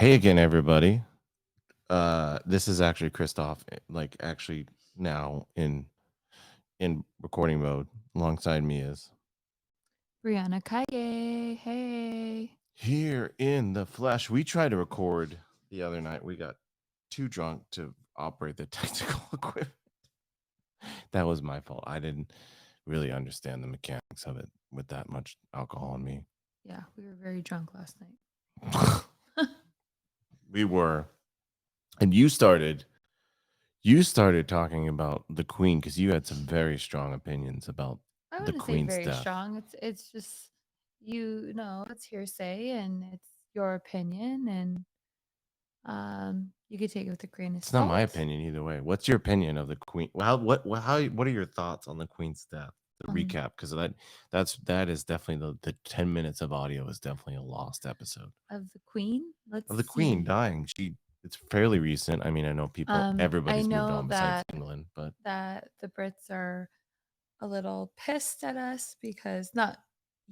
Hey again, everybody. This is actually Christoph, actually now in recording mode. Alongside me is Brianna Kaye. Hey. here in the flesh. We tried to record the other night. We got too drunk to operate the technical equipment. That was my fault. I didn't really understand the mechanics of it with that much alcohol in me. Yeah, we were very drunk last night. We were, and you started talking about the Queen because you had some very strong opinions about I the wouldn't say Queen's very death. strong. It's just it's hearsay and it's your opinion and you could take it with a grain of It's not my salt. opinion either way. What's your opinion of the Queen? What are your thoughts on the Queen's death? The Um recap, because that is definitely the 10 minutes of audio is definitely a lost episode of the Queen. of Let's the Queen see. dying. It's fairly recent. I mean, I know I everybody's moved know on besides that England, but the Brits are a little pissed at us because not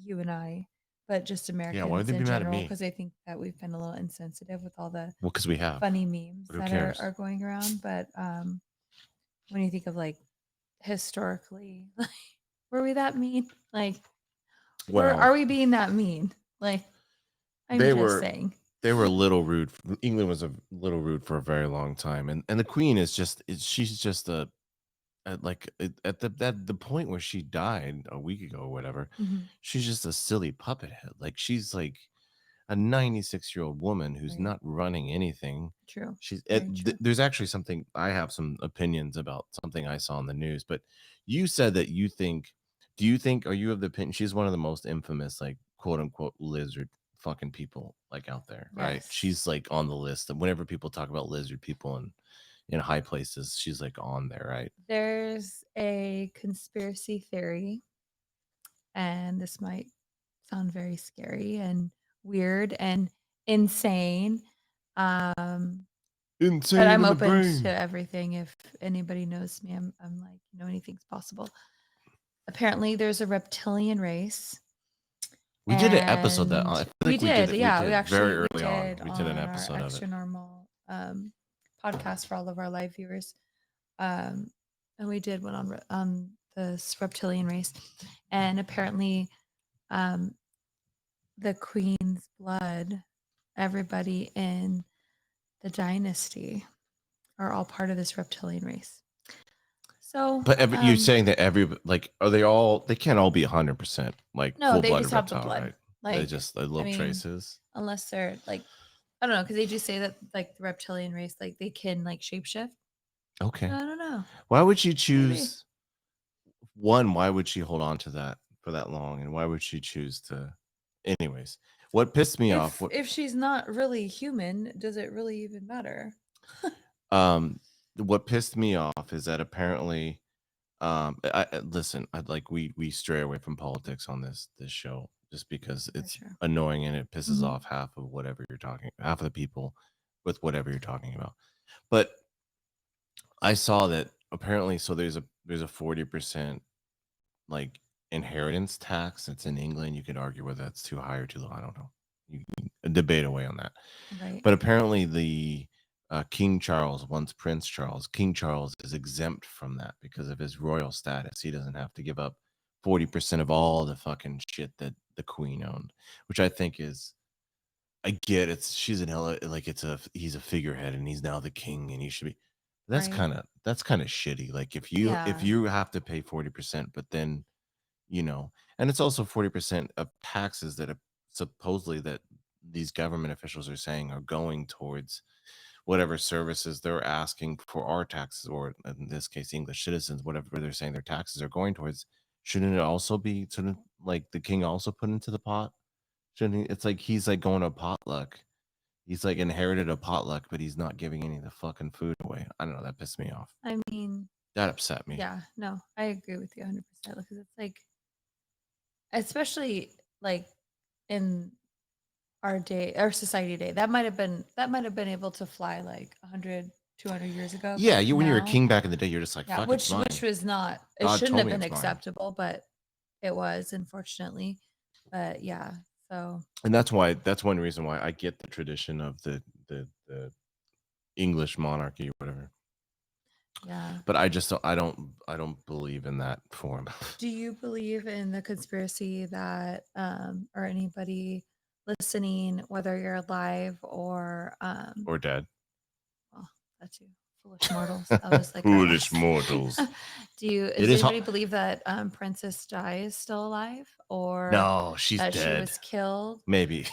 you and I, but just yeah, why would Americans they in be mad at general, me? because I think that we've been a little insensitive with all the Well, because we have. funny memes But who that cares? are going around. But when you think of like historically, like, were we that mean? Like, are Well, we being that mean? Like, I'm they just were saying. they were a little rude. England was a little rude for a very long time, and the Queen she's just at the point where she died a week ago or whatever, Mhm. she's just a silly puppet head. Like she's like a 96-year-old woman who's Right. not running anything. True. Very true. There's actually something I have some opinions about something I saw in the news, but you said that do you think are you of the opinion she's one of the most infamous like quote unquote lizard fucking people like out there, right? Yes. She's like on the list of whenever people talk about lizard people and in high places, she's like on there, right? There's a conspiracy theory, and this might sound very scary and weird and insane. Um, but Insane I'm in the open to brain. everything. If anybody knows me, I'm like, anything's possible. Apparently, there's a reptilian race, We did an episode that and I feel we like we did did. it. We Yeah, did very we early on. did We did an on our episode of it. EtraNormal podcast for all of our live viewers. Um, and we did one on this reptilian race, and apparently, um, the queen's blood, everybody in the dynasty are all part of this reptilian race. So, But you're saying that are they all? They can't all be 100% like no, full they blooded just have the reptile, blood. right? They Like, just little I mean, traces. unless they're like, I don't know, because they do say that like the reptilian race, like they can like shapeshift. Okay. So I don't know. Why would she Maybe. choose one? Why would she hold on to that for that long? And why would she choose to? Anyways, what pissed me off? If she's not really human, does it really even matter? Um, what pissed me off is that apparently, listen, we stray away from politics on this show just because it's sure. annoying and it pisses Mhm. off half of the people with whatever you're talking about. But I saw that apparently, so there's a 40% like inheritance tax that's in England. You could argue whether that's too high or too low. I don't know. You can debate away on that. Right. But apparently, the King Charles, once Prince Charles, King Charles is exempt from that because of his royal status. He doesn't have to give up 40% of all the fucking shit that the Queen owned, which I think is. I get she's an like he's a figurehead and he's now the king and he should be. That's Right. kind of shitty. Like if Yeah. you have to pay 40%, but then and it's also 40% of taxes that are supposedly that these government officials are saying are going towards whatever services they're asking for our taxes, or in this case English citizens, whatever they're saying their taxes are going towards. Shouldn't it also be sort of like the king also put into the pot? Shouldn't he? It's like he's like going to a potluck. He's like inherited a potluck, but he's not giving any of the fucking food away. I don't know, that pissed me off. I mean, That upset me. yeah, no, I agree with you 100% because it's like, especially like in our society day, that might have been able to fly like 100, 200 years ago. Yeah, But when you were a now, king back in the day, you're just like, yeah, fuck, it's mine. which was not, it God shouldn't told have me been it's mine. acceptable, but it was, unfortunately. But yeah, so And that's one reason why I get the tradition of the the English monarchy or whatever. Yeah. But I don't believe in that form. Do you believe in the conspiracy that, or anybody listening, whether you're alive or, Or dead. well, that's you, foolish mortals. That was like our Foolish last. mortals. It Does is anybody believe that Princess Di is still alive, or no, she's that she dead. was killed? Maybe.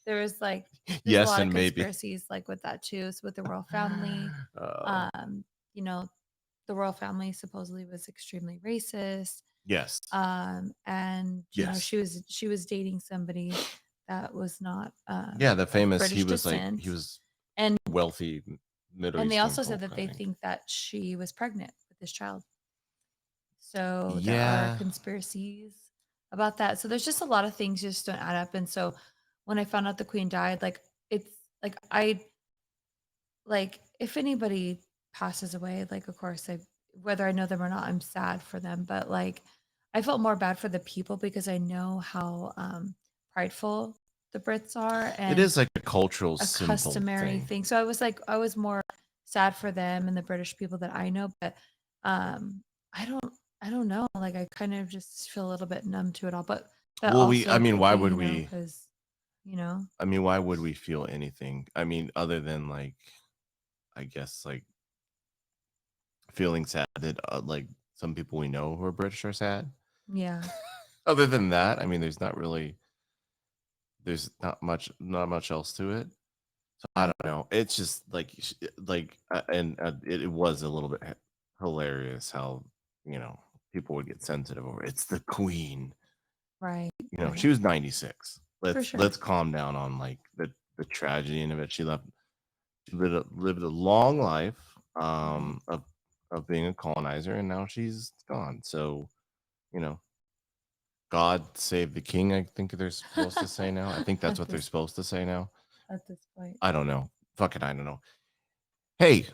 There was like, there's a Yes, lot of and maybe. conspiracies like with that too. So with the royal family, Oh, you know, the royal family supposedly was extremely racist. yes. And Yes. she was dating somebody that was not Yeah, the of famous British he descent. was And wealthy Middle they Eastern also said folk, that I they think. think that she was pregnant with this child. So there are Yeah. conspiracies about that. So there's just a lot of things just don't add up. And so when I found out the queen died, like it's like like if anybody passes away, like of course I, whether I know them or not, I'm sad for them. But like I felt more bad for the people because I know how prideful the Brits are It and is like a cultural a symbol customary thing. thing. So I was more sad for them and the British people that I know, but um I don't I don't know. Like I kind of just feel a little bit numb to it all. But Well, also it could why be, would we because you know, why would we feel anything? I mean, other than like I guess like feeling sad that like some people we know who are British are sad. yeah. Other than that, I mean, there's not much else to it. So I Right. don't know. It's just like and it was a little bit hilarious how you know people would get sensitive over it's the queen. Right. You know, Right. she was 96. For Let's sure. calm down on like the tragedy in of it. She lived a long life Right. of being a colonizer, and now she's gone. So you know, God save the king. I think they're supposed to say now. I think that's at what they're this supposed to say now. at this point. I don't know. Fucking I don't know. Hey,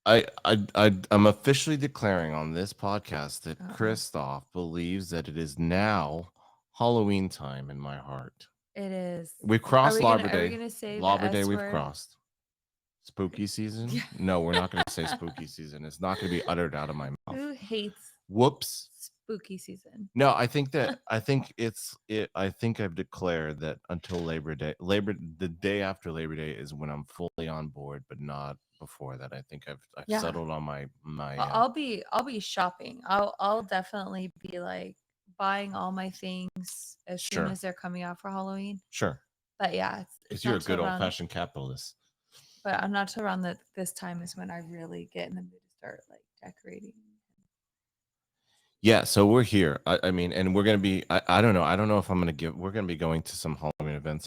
I'm officially declaring on this podcast that Uh-oh. Christoph believes that it is now Halloween time in my heart. It is. We've crossed Are we Labor gonna say the Labor Day. S We've word? crossed spooky season. Yeah. No, we're not going to say spooky season. It's not going to be uttered out of my mouth. Who hates Whoops. spooky season? No, I think it's it. I think I've declared that until Labor Day, the day after Labor Day is when I'm fully on board, but not before that. I think I've Yeah. settled on Well, I'll be shopping. I'll definitely be like buying all my things as soon sure, as they're coming out for Halloween. sure, But yeah, because it's you're not a till good old around, fashioned capitalist. but I'm not till around that this time is when I really get in the mood to start like decorating. Yeah, so we're here. I mean, and we're gonna be. I don't know. I don't know if I'm gonna give. We're gonna be going to some Halloween events.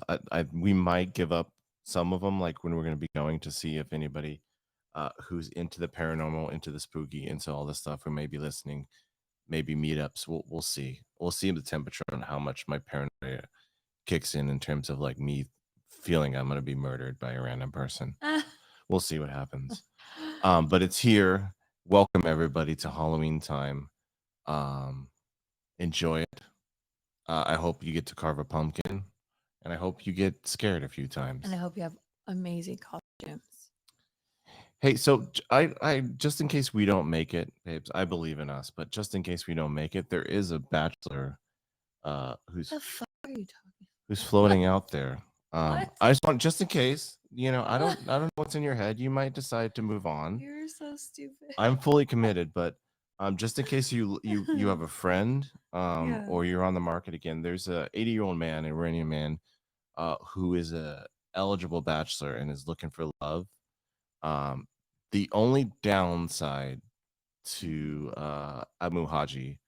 We might give up some of them, like when we're gonna be going to see if anybody, who's into the paranormal, into the spooky, into all this stuff, who may be listening. Maybe meetups. We'll see. We'll see the temperature on how much my paranoia kicks in terms of like me feeling I'm gonna be murdered by a random person. We'll see what happens. But it's here. Welcome everybody to Halloween time. Um, Enjoy it. I hope you get to carve a pumpkin, and I hope you get scared a few And I times. hope you have amazing costumes. Hey, so I just in case we don't make it, babes, I believe in us, but just in case we don't make it, there is a bachelor The fuck are you talking? who's What? floating out there. What? I just want just in case, I don't know what's in your head. You might decide to move on. You're so stupid. I'm fully committed, but just in case you have a friend Yeah. or you're on the market again, there's a 80-year-old man, an Iranian man, who is a eligible bachelor and is looking for love. Um, the only downside Mhm. to Abu Haji,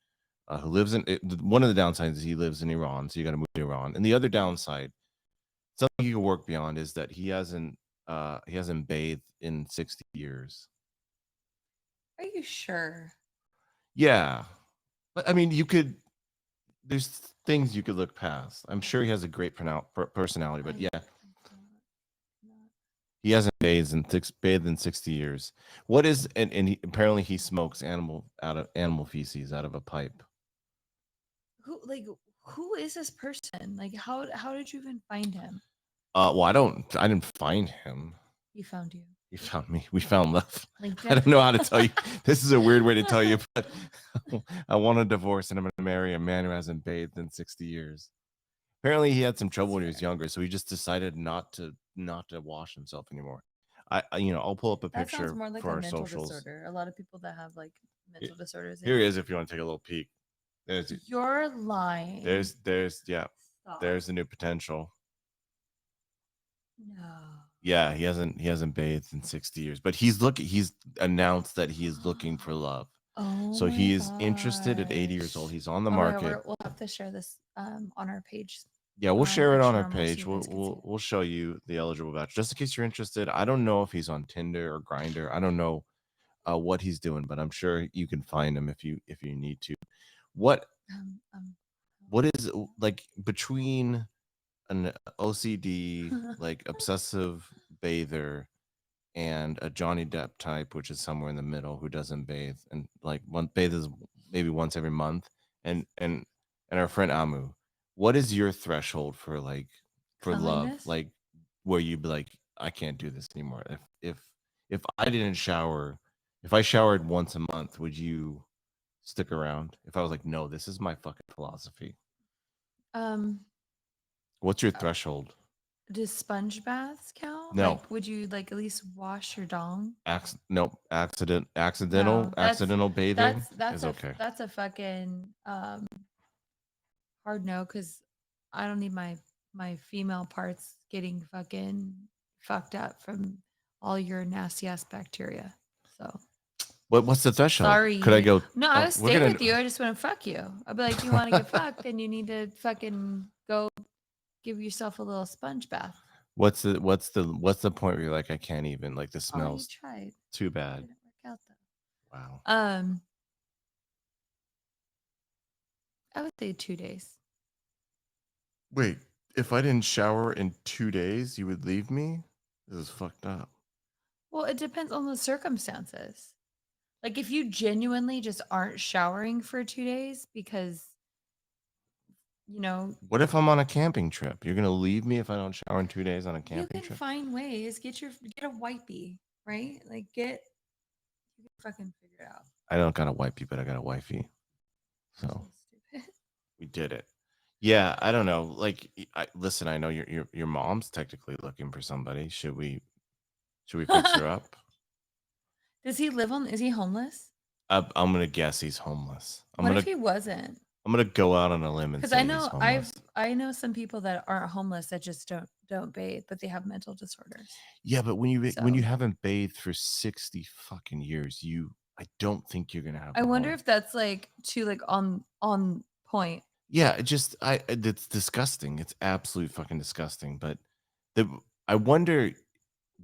who lives in one of the downsides is he lives in Iran, so you got to move to Iran. And the other downside, something you can work beyond, is that he hasn't bathed in 60 years. Are you sure? Yeah, but I mean, you could. There's things you could look past. I'm sure he has a great personality, but yeah, I cannot. he hasn't bathed in 60 years. What is and apparently he smokes animal feces out of a pipe. Who, like, who is this person? Like how did you even find him? Well, I didn't find him. He found you. He found me. We found love. I LinkedIn. don't know how to tell you. This is a weird way to tell you, but I want a divorce and I'm going to marry a man who hasn't bathed in 60 years. Apparently, he had some trouble That's when he was fair. younger, so he just decided not to wash himself anymore. I'll pull up a That sounds picture more like for a our mental socials. disorder. A lot of people that have like He- mental disorders, Here he is. If you want to take a little peek, there's you're lying. yeah, Stop. there's the new potential. No. Yeah, he hasn't bathed in 60 years, but he's announced that he is looking for love. Oh So my he is interested at 80 years old. gosh. He's on the Oh my god, market. we'll have to share this on our page. Yeah, we'll On our share it on our EtraNormal so page. you We'll guys can see we'll it. we'll show you the eligible batch just in case you're interested. I don't know if he's on Tinder or Grinder. I don't know what he's doing, but I'm sure you can find him if you need to. What Um, um, what is like between an OCD like obsessive bather and a Johnny Depp type, which is somewhere in the middle, who doesn't bathe and like one bathes maybe once every month, and our friend Amu, what is your threshold for like for love? Cleanliness? Like where you'd be like, I can't do this anymore. If I didn't shower, if I showered once a month, would you stick around? If I was like, no, this is my fucking philosophy. Um, What's your uh, threshold? does sponge baths count? No, Like, would you like at least wash your dong? no, accidental No, accidental bathing that's is okay. that's a fucking hard no because I don't need my female parts getting fucking fucked up from all your nasty ass bacteria. So What's the threshold? Could I sorry. go? No, I would We're stay gonna. with you. I just want to fuck you. I'd be like, you want to get fucked, then you need to fucking go give yourself a little sponge bath. What's the point where you're like, I can't even, like, the Oh, you smells tried. too bad. Didn't work out though. Wow. I would say 2 days. Wait, if I didn't shower in 2 days, you would leave me? This is fucked up. Well, it depends on the circumstances. Like if you genuinely just aren't showering for 2 days because you know What if I'm on a camping trip? You're gonna leave me if I don't shower in 2 days on a you camping can trip? find ways. Get a wipey, right? Like you can fucking figure it out. I don't got a wifey, but I got a wifey. So So stupid. we did it. Yeah, I don't know. Like, listen, I know your mom's technically looking for somebody. Should we fix her up? Does he live on? Is he homeless? I'm gonna guess he's homeless. What if he wasn't? I'm gonna go out on a limb and Because say he's homeless. I know some people that aren't homeless that just don't bathe, but they have mental disorders. Yeah, but when you So haven't bathed for 60 fucking years, I don't think you're gonna have I a wonder home. if that's like too like on point. Yeah, it's disgusting. It's absolute fucking disgusting. But the I wonder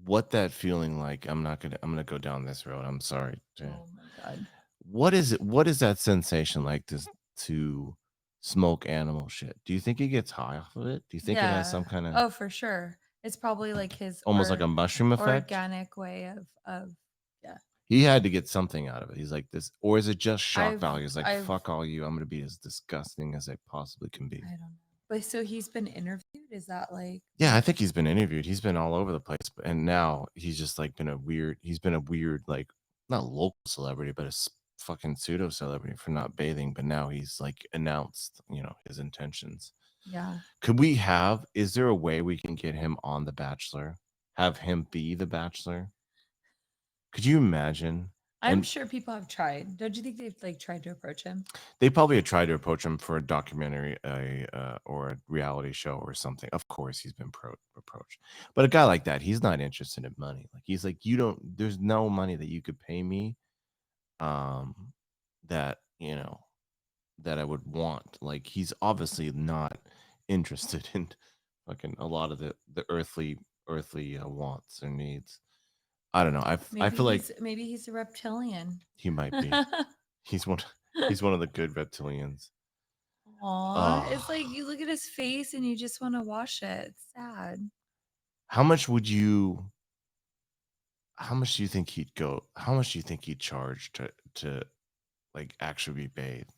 what that feeling like. I'm gonna go down this road. I'm sorry. Oh my god. What is it? What is that sensation like to smoke animal shit? Do you think he gets high off of it? Do you think it has Yeah. some kind of Oh, for sure. It's probably like his almost like a mushroom effect? organic way of yeah. He had to get something out of it. He's like this, or is it just shock I've value? He's like, I've fuck all you. I'm gonna be as disgusting as I possibly can be. I don't know. But so he's been interviewed? Is that like Yeah, I think he's been interviewed. He's been all over the place, and now he's just like been a weird. He's been a weird, like, not local celebrity, but a fucking pseudo celebrity for not bathing. But now he's like announced, his intentions. yeah. Could we have? Is there a way we can get him on The Bachelor? Have him be the Bachelor? Could you imagine? I'm And sure people have tried. Don't you think they've like tried to approach him? they probably had tried to approach him for a documentary, or a reality show or something. Of course, he's been approached, but a guy like that, he's not interested in money. Like, he's like, you don't. There's no money that you could pay me, um, that that I would want. Like, he's obviously not interested in fucking a lot of the earthly wants or needs. I don't know. I feel like Maybe he's a reptilian. he might be. He's one. He's one of the good reptilians. Aw, it's like Oh, you look at his face and you just want to wash it. It's sad. how much would you? How much do you think he'd go? How much do you think he'd charge to like actually be bathed?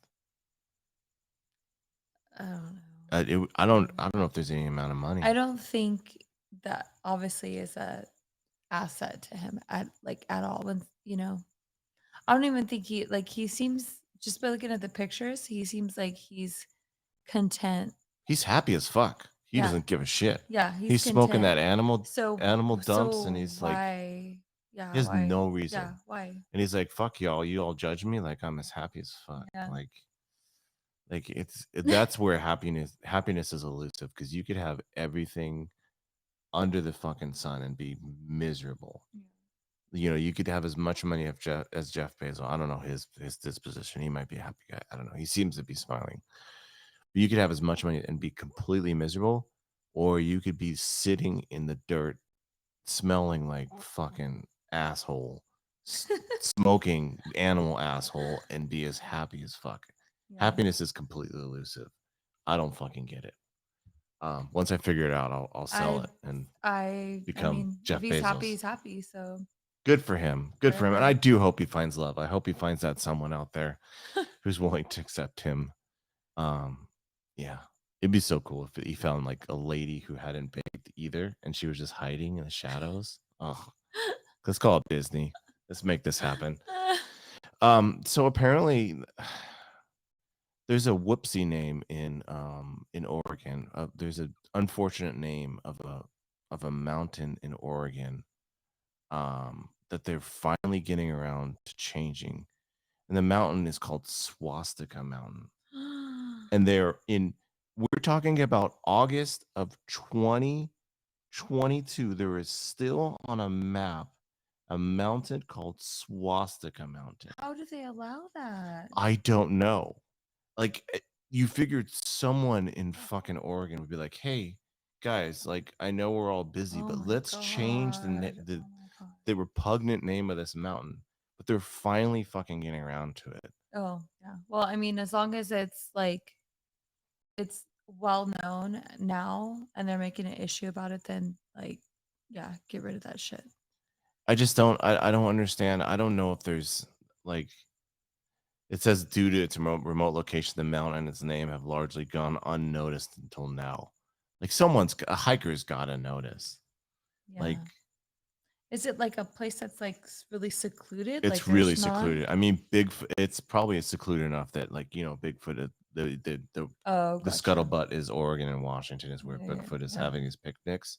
I don't know. I don't know if there's any amount of I money. don't think that obviously is a asset to him at all. When I don't even think he seems, just by looking at the pictures, he seems like he's content. He's happy as fuck. He Yeah, doesn't give a shit. yeah, he's He's smoking content. that So animal dumps, and so he's like, why? he Yeah, has why? no Yeah, reason. why? And he's like, fuck y'all, you all judge me like I'm as happy as fuck. Yeah. Like that's where happiness is elusive, because you could have everything under the fucking sun and be miserable. You could have as much money as Jeff Bezos. I don't know his disposition. He might be a happy guy. I don't know. He seems to be smiling. But you could have as much money and be completely miserable, or you could be sitting in the dirt, smelling like fucking asshole, smoking animal asshole, and be as happy as fuck. Yeah. Happiness is completely elusive. I don't fucking get it. Once I figure it out, I'll sell I it and I become mean, if Jeff he's happy, Bezos. he's happy. So Good for him. Good for him. And I whatever. do hope he finds love. I hope he finds that someone out there who's willing to accept him. Um, yeah. It'd be so cool if he found like a lady who hadn't baked either and she was just hiding in the shadows. Oh, let's call it Disney. Let's make this happen. So apparently there's a whoopsie name in Oregon. There's an unfortunate name of a mountain in Oregon that they're finally getting around to changing. And the mountain is called Swastika Mountain. And we're talking about August of 2022. There is still on a map a mountain called Swastika Mountain. How do they allow that? I don't know. Like, you figured someone in fucking Oregon would be like, "Hey, guys, like, I know we're all busy, Oh but my let's change god. Oh my god. the repugnant name of this mountain." But they're finally fucking getting around to it. Oh, yeah. Well, I mean, as long as it's well known now and they're making an issue about it, then yeah, get rid of that shit. I don't understand. I don't know if there's like, it says due to its remote location, the mountain and its name have largely gone unnoticed until now. Like, a hiker's got to notice. Yeah. Like, Is it like a place that's really secluded? Like it's really there's not? secluded. I mean, Bigfoot. It's probably secluded enough that, like, Bigfoot. Oh, The gotcha. scuttlebutt is Oregon and Washington is where Yeah, yeah, Bigfoot is yeah. having his picnics.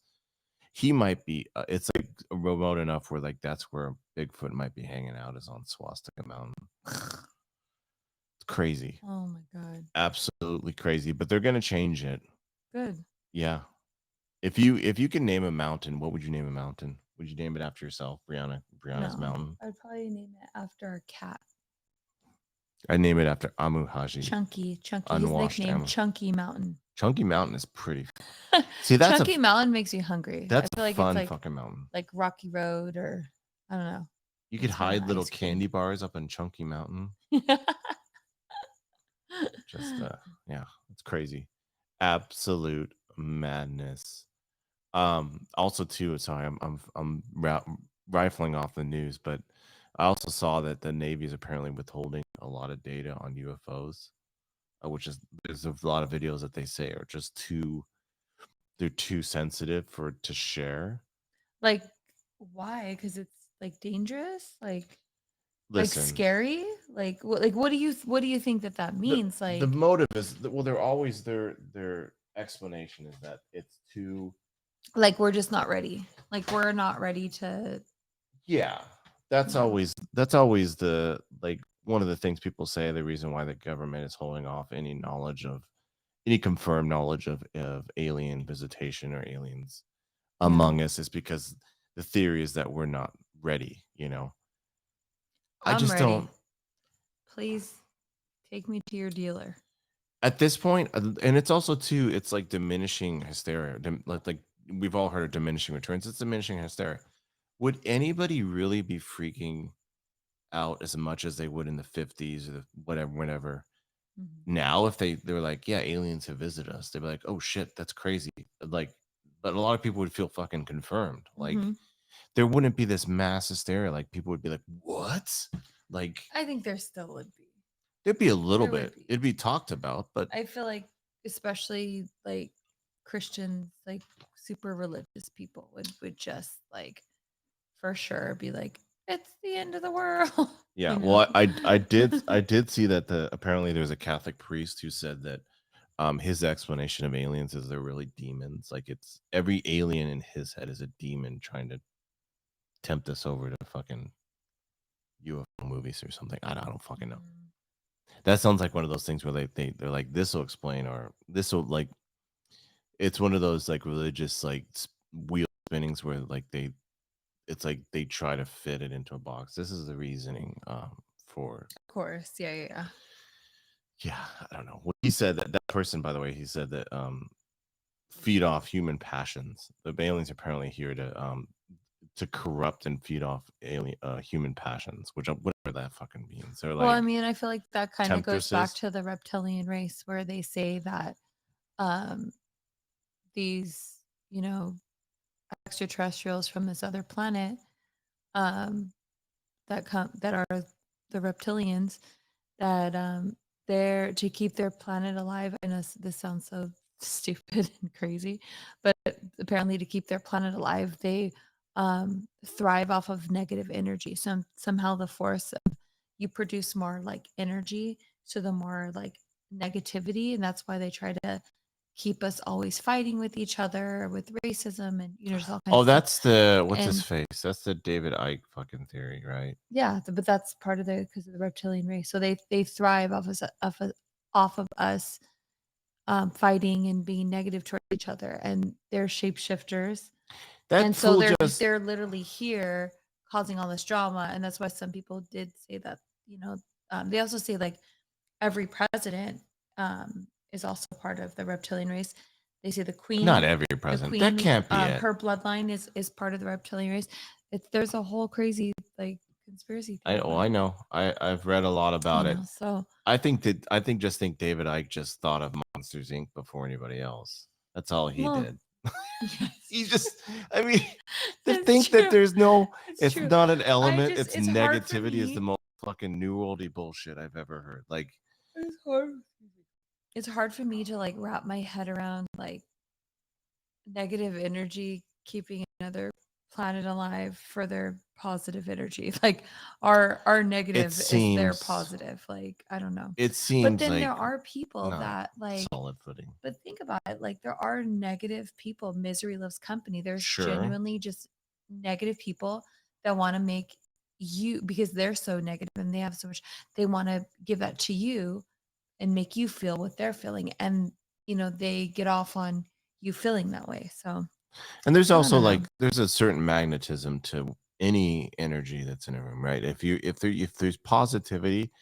He might be. It's like remote enough where like that's where Bigfoot might be hanging out, is on Swastika Mountain. It's crazy, Oh my god. absolutely crazy. But they're gonna change it. Good. Yeah. If you can name a mountain, what would you name a mountain? Would you name it after yourself, Brianna's No, mountain? I'd probably name it after a cat. I name it after Amu Haji, Chunky. Chunky. He's unwashed nicknamed Amu. Chunky Mountain. Chunky Mountain is pretty. See, Chunky Mountain makes you hungry. I that's a feel like it's fun fucking mountain. like Rocky Road, or I don't know. You could Makes me want hide little ice candy cream. bars up in Chunky Mountain. Just yeah, it's crazy. Absolute madness. Also too, sorry, rifling off the news, but I also saw that the Navy is apparently withholding a lot of data on UFOs, which is, there's a lot of videos that they say are just they're too sensitive to share. Like, why? Because it's dangerous. Like Listen, scary. What do you think that means? the Like motive is, well, they're always, their explanation is that it's too. we're just not ready. Like we're not ready to. Yeah, that's Yeah. always the, like, one of the things people say, the reason why the government is holding off any confirmed knowledge of alien visitation or aliens Yeah. among us, is because the theory is that we're not ready. I I'm just ready. don't, Please take me to your dealer. at this point, and it's also too, it's like diminishing hysteria. Like we've all heard of diminishing returns. It's diminishing hysteria. Would anybody really be freaking out as much as they would in the 50s or whatever, whenever, Mhm. now, if they were like, yeah, aliens have visited us, they'd be like, oh shit, that's crazy. Like, but a lot of people would feel fucking confirmed. Like, Mhm. there wouldn't be this mass hysteria. Like, people would be like, what? Like, I think there still would be. there'd be a little There would bit. be. It'd be talked about, but I feel like, especially Christians, like super religious people would just like for sure be like, it's the end of the world. Yeah, you well, know. I did see that apparently there's a Catholic priest who said that his explanation of aliens is they're really demons. Like it's every alien in his head is a demon trying to tempt us over to fucking UFO movies or something. I don't fucking know. Mm, That sounds like one of those things where they're like, this will explain, or this will like, it's one of those like religious like wheel spinnings where like it's like they try to fit it into a box. This is the reasoning for, of course. Yeah, yeah, yeah. yeah, I don't know. Well, he said that person, by the way, he said that feed off human passions. The aliens are apparently here to corrupt and feed off alien human passions, which whatever that fucking means. They're Well, like I mean, I feel like that kind of goes back temptresses. to the reptilian race where they say that um these, you know, extraterrestrials from this other planet um that are the reptilians that they're to keep their planet alive. I know this sounds so stupid and crazy, but apparently to keep their planet alive, they thrive off of negative energy. Somehow the force of you produce more like energy, so the more like negativity, and that's why they try to keep us always fighting with each other with racism and there's all kinds Oh, of stuff. that's the what's his And face? That's the David Icke fucking theory, right? yeah, but that's part of the because of the reptilian race. So they thrive off of us fighting and being negative towards each other, and they're shapeshifters, That and so fool just they're literally here causing all this drama, and that's why some people did say that. They also say like every president is also part of the reptilian race. They say not every president. That can't be it. her bloodline is part of the reptilian race. There's a whole crazy like conspiracy theory about I it. know. I've read a lot about it. So I think David Icke just thought of Monsters Inc. before anybody else. That's all he well, did. yes, He just, I mean, to that's think that true. there's no, It's it's true. not an I element, just it's it's hard for negativity is the me. most fucking new worldy bullshit I've ever heard. Like, It's hard. It's hard for me to like wrap my head around like negative energy keeping another planet alive for their positive energy. Like our it negative is their seems, positive. Like I don't know. it But seems then there like are people not that like solid footing. but think about it, like there are negative people. Misery loves company. There's Sure. genuinely just negative people that want to make you because they're so negative and they have so much they want to give that to you and make you feel what they're feeling and they get off on you feeling that way. So And there's I also don't know. like, there's a certain magnetism to any energy that's in a room, right? If there's positivity,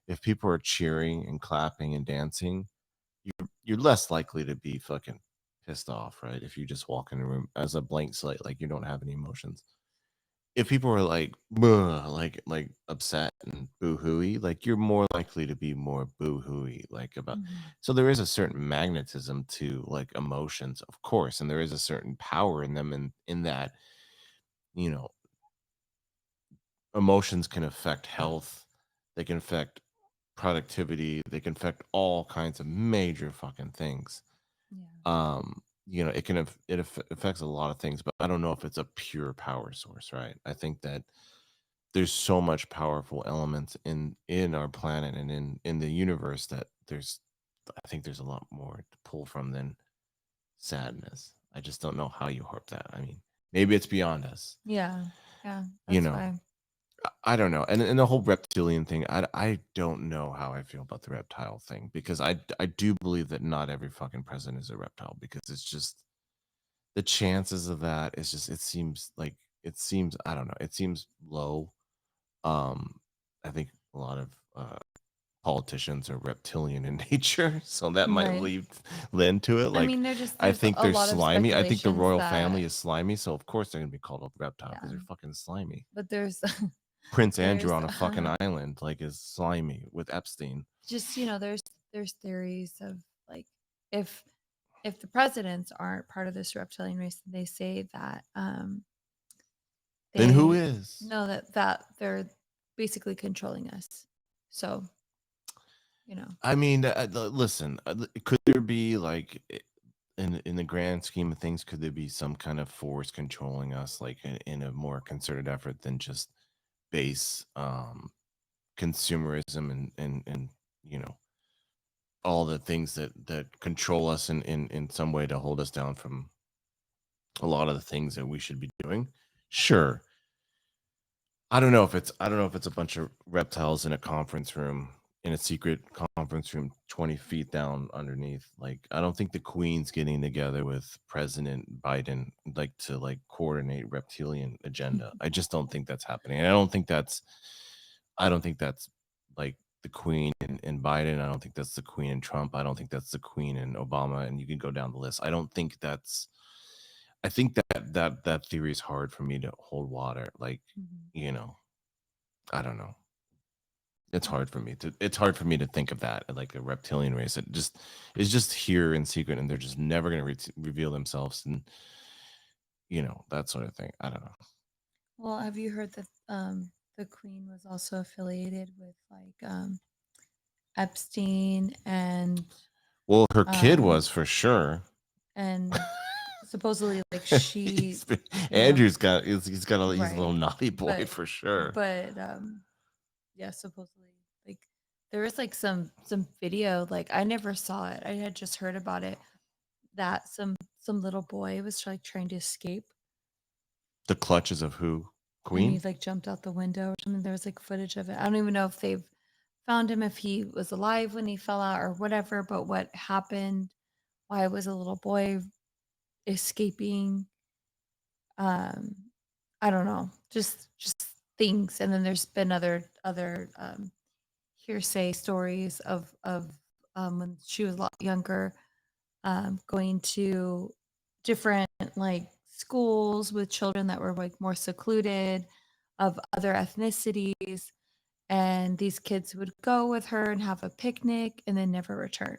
if people are cheering and clapping and dancing, you're less likely to be fucking pissed off, right? If you just walk in a room as a blank slate, like you don't have any emotions. If people are like, "Buh," like upset and boo-hooey, like you're more likely to be more boo-hooey, like about. Mhm. So there is a certain magnetism to like emotions, of course, and there is a certain power in them, and in that, you know, emotions can affect health, they can affect productivity, they can affect all kinds of major fucking things. Yeah. It can affects a lot of things, but I don't know if it's a pure power source, right? I think that there's so much powerful elements in our planet and in the universe that I think there's a lot more to pull from than sadness. I just don't know how you harp that. I mean, maybe it's beyond us. Yeah. Yeah. You That's know, why. I don't know. And the whole reptilian thing, I don't know how I feel about the reptile thing, because I do believe that not every fucking president is a reptile, because it's just the chances of that is just, it seems I don't know, it seems low. Um I think a lot of politicians are reptilian in nature, so that might Right. lend to it. I Like, mean, I there's think a they're lot of slimy. I think the speculations royal family that is slimy, so of course they're gonna be called a reptile because yeah, they're fucking slimy. but there's Prince Andrew there's on a fucking island like is slimy with Epstein. just there's theories of like if if the presidents aren't part of this reptilian race, they say that Then who they is? know that they're basically controlling us. So, you know. I mean, listen, could there be like in the grand scheme of things, could there be some kind of force controlling us, like in a more concerted effort than just base consumerism and you know all the things that control us in some way to hold us down from a lot of the things that we should be doing? Sure. I don't know if it's a bunch of reptiles in a conference room, in a secret conference room 20 feet down underneath. Like, I don't think the Queen's getting together with President Biden, like, to, like, coordinate reptilian agenda. I just don't think that's happening. And I don't think that's, like, the Queen and Biden. I don't think that's the Queen and Trump. I don't think that's the Queen and Obama, and you can go down the list. I don't think that's I think that theory is hard for me to hold water. Like, Mhm. you know, I don't know. It's Yeah. hard for me to think of that like a reptilian race. It just is just here in secret, and they're just never going to reveal themselves, and that sort of thing. I don't know. Well, have you heard that the queen was also affiliated with like Epstein Well, her kid um was for sure. and supposedly like she, He's been, you know, he's a right. little naughty boy But for sure. but yeah, supposedly like there was like some video, like I never saw it. I had just heard about it, that some little boy was like trying to escape, The clutches of who? and he Queen? like jumped out the window or something. There was like footage of it. I don't even know if they've found him, if he was alive when he fell out or whatever, but what happened, why it was a little boy escaping, um I don't know, just things. And then there's been other hearsay stories of when she was a lot younger, going to different like schools with children that were like more secluded, of other ethnicities, and these kids would go with her and have a picnic and then never return.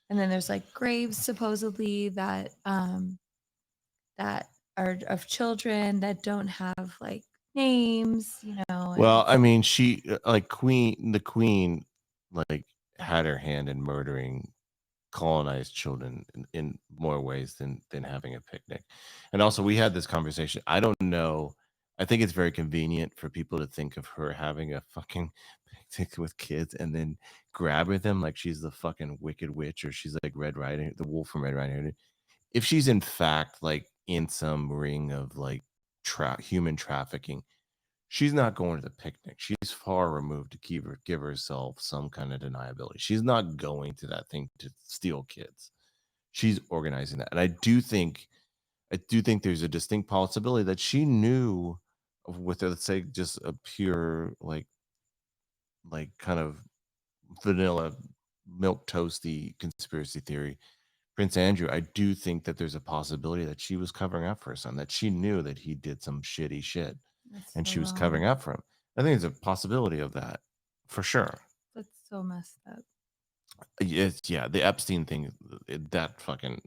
And then there's like graves supposedly that are of children that don't have like names, and Well, I it's mean, she like the queen, like, had her hand in murdering colonized children in more ways than having a picnic. And also, we had this conversation. I don't know. I think it's very convenient for people to think of her having a fucking picnic with kids and then grabbing them like she's the fucking wicked witch, or she's like Red Riding, the wolf from Red Riding Hood. If she's in fact like in some ring of like human trafficking, she's not going to the picnic. She's far removed to give herself some kind of deniability. She's not going to that thing to steal kids. She's organizing that. And I do think there's a distinct possibility that she knew of, with, let's say, just a pure like kind of vanilla milk toasty conspiracy theory. Prince Andrew, I do think that there's a possibility that she was covering up for her son, that she knew that he did some shitty shit that's and so she was covering wrong. up for him. I think there's a possibility of that for sure. That's so messed up. It's, yeah, the Epstein thing, that fucking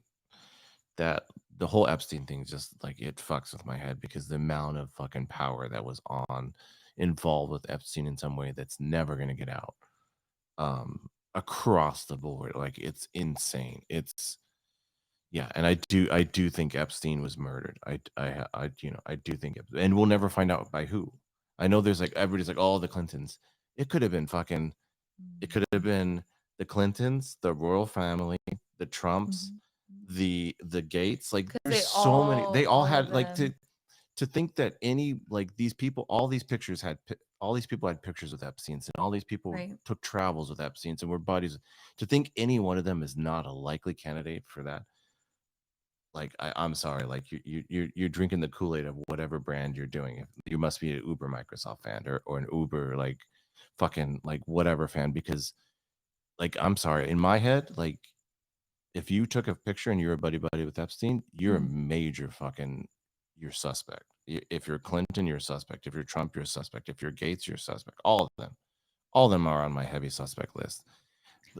that the whole Epstein thing is just like it fucks with my head because the amount of fucking power that was on involved with Epstein in some way that's never going to get out, across the board. Like, it's insane. It's Yeah, and I do think Epstein was murdered. I do think, and we'll never find out by who. I know there's like everybody's like, oh, the Clintons. It could have been fucking. It could have been the Clintons, the royal family, the Trumps, the Gates. Like, Because there's so many. They all all of had, like, them, to think that any, like, these people, all these pictures had all these people had pictures with Epstein's, and all these people right? took travels with Epstein's and were buddies. To think any one of them is not a likely candidate for that, like, I'm sorry, like, you're drinking the Kool-Aid of whatever brand you're doing. You must be an Uber Microsoft fan, or an Uber, like, fucking, like, whatever fan, because, like, I'm sorry, in my head, like, if you took a picture and you're a buddy with Epstein, you're a Mm. major fucking, you're suspect. If you're Clinton, you're a suspect. If you're Trump, you're a suspect. If you're Gates, you're a suspect. All of them are on my heavy suspect list.